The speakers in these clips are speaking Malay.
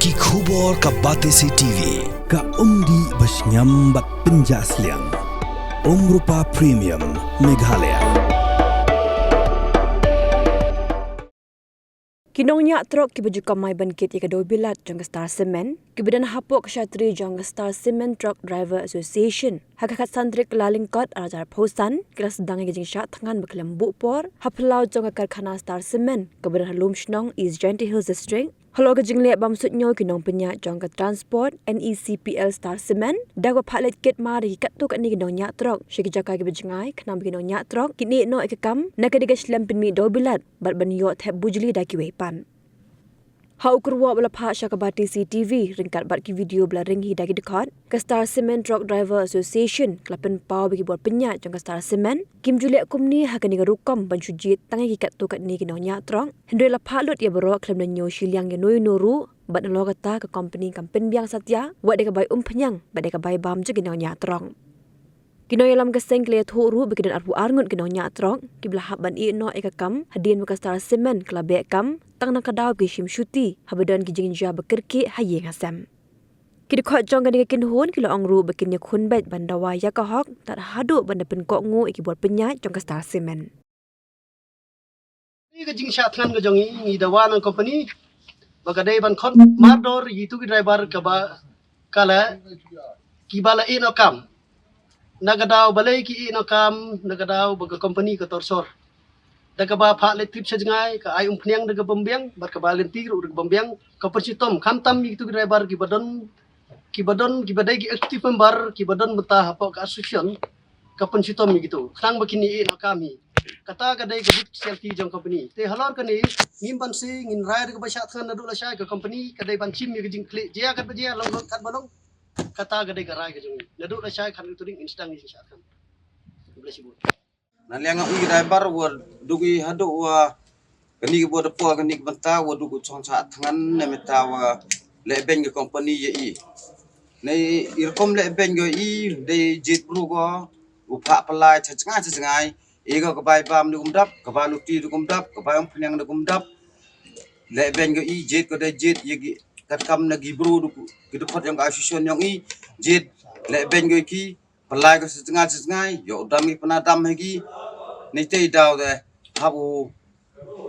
Ki khubor ka Batesi TV. Ka umdi basnyam bat penjaslian. Rupa Premium Meghalaya. Kinongnya truk kibaju kamai bangkit ika doi bilat jangka Star Cement, kibadan hapok ksatri jangka Star Cement Truck Driver Association. Hakakat santrik lalingkot arajar posan, kila sedang ngejing syak tangan berkelam bukpor, hapelau jangka karkhana Star Cement, kibadan halum shnong East Jainti Hills District. Halo kejing liat bamsudnyo kinong penyak jangka transport NECPL Star Cement, dagwa palet kit mari kat tu kat ni kinong nyak truk, syiki jaka kibajengai, kenam kinong nyak truk, kini no ikakam, nakadiga shlam pinmi doi bilat, bat banyok thep bujli daki wepan. Hau kurwa bala pha syakabati CTV ringkat bat ki video bala ring hi dagi dekat ke Star Cement Truck Driver Association klapen pau bagi buat penyak jangka Star Cement kim juliak kumni hakani garukam banjujit tangai kat tu kat ni kinonya truk hendoi la pha lut ya baro klem nanyo shiliang ya noi noru bat lo kata ke company kampen biang satya wat de bai penyang bat de bai bam je kinonya truk Kinoy alam keseng kle thuru bikidan arpu arngut kinonya truk kibla haban I no ekakam hadien ka Star Cement klabe kam tang na kadaw ki shim shuti habadan ki jingja bekirki hayeng hasam Kidi khot jong kan kin hon kilo angru bikin ya khun bet bandawa ya ka hok tar hadu banda pen kok ngu iki buat penyat jong ka Star Cement Ni ka jingsha than ka jong ni dawa ng company bagadai ban khon mardor yitu ki driver ka ba kala kibala ino kam nagadaw balay ki ino kam nagadaw baga company ka torsor daga ba pha le trip sa jngai ka ay umpniang daga bambiang bat ka balenti ru daga bambiang ka persitom kamtam yitu ki driver ki badon ki badai ki active member ki badon mata hapo ka association ka persitom gitu khang bakini ino kami kata kadai ka bit selfie jong company te halor kani ngim ban si ngin rai daga ba sha than nadu la sha ka company kadai ban chim mi ka jing klik jia kat ba jia long kat balong kata gadai garai ke jung nadu la shay khan turing instang ni sha khan bless you Naliang ang driver wa dugi hadu wa kani bo de po kani banta wa dugu chong sa thangan ne meta wa le ben ge company ye I nei irkom le ben ge I de jit bru go upha palai chachngai e go ka bai bam dugum dap ka ba luti dugum dap ka ba phnyang dugum dap le ben ge I jit ko de jit ye gi kat kam na gi bru du ki khot yang association yang I jit le ben ge ki palai ko chachngai yo dam I panadam hegi nei tei daw de habu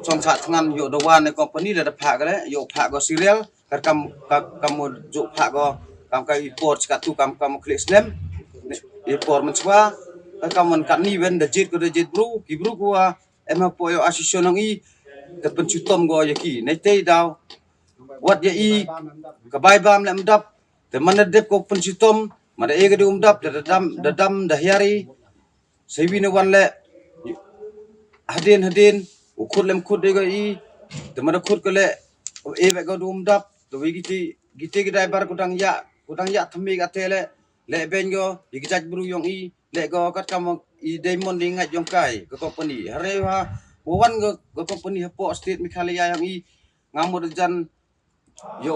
chong sa thangan yo dawan ne company le da pha ga le yo pha go serial kat kam mo jo pha go kam ka report ka tu kam klik slam report man chwa kam man kan ni wen da jit ko da jit bru ki bru ko em ha po yo association yang I kat pen chutom go ye ki nei tei daw wat ye I ka bai bam le mdap te man dep ko pen chutom ma da e ga dum dap da dam da hiari sewi ne wan le hadin ukur lem khut de go I te man khut ko le e be go dum dap to wi giti ki driver kudang ya thami ga tele le ben go igijaj bru yong I le go kat kam I diamond ding ngat yong kai ko company hare ha wan go company hapo state Meghalaya yang I ngamur jan yo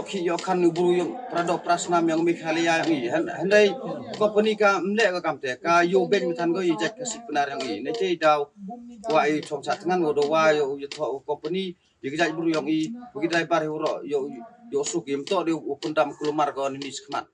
ki yo kan bru yo prado prasnam yang Meghalaya yang I handai company ka mle ka kamte ka yo ben mitan go ijak ka sipnar yang I nei tei daw wa I chong sa tngan go do wa yo tho company igijaj bru yang I bagi driver yo su game to de upundam kulumar go ni skmat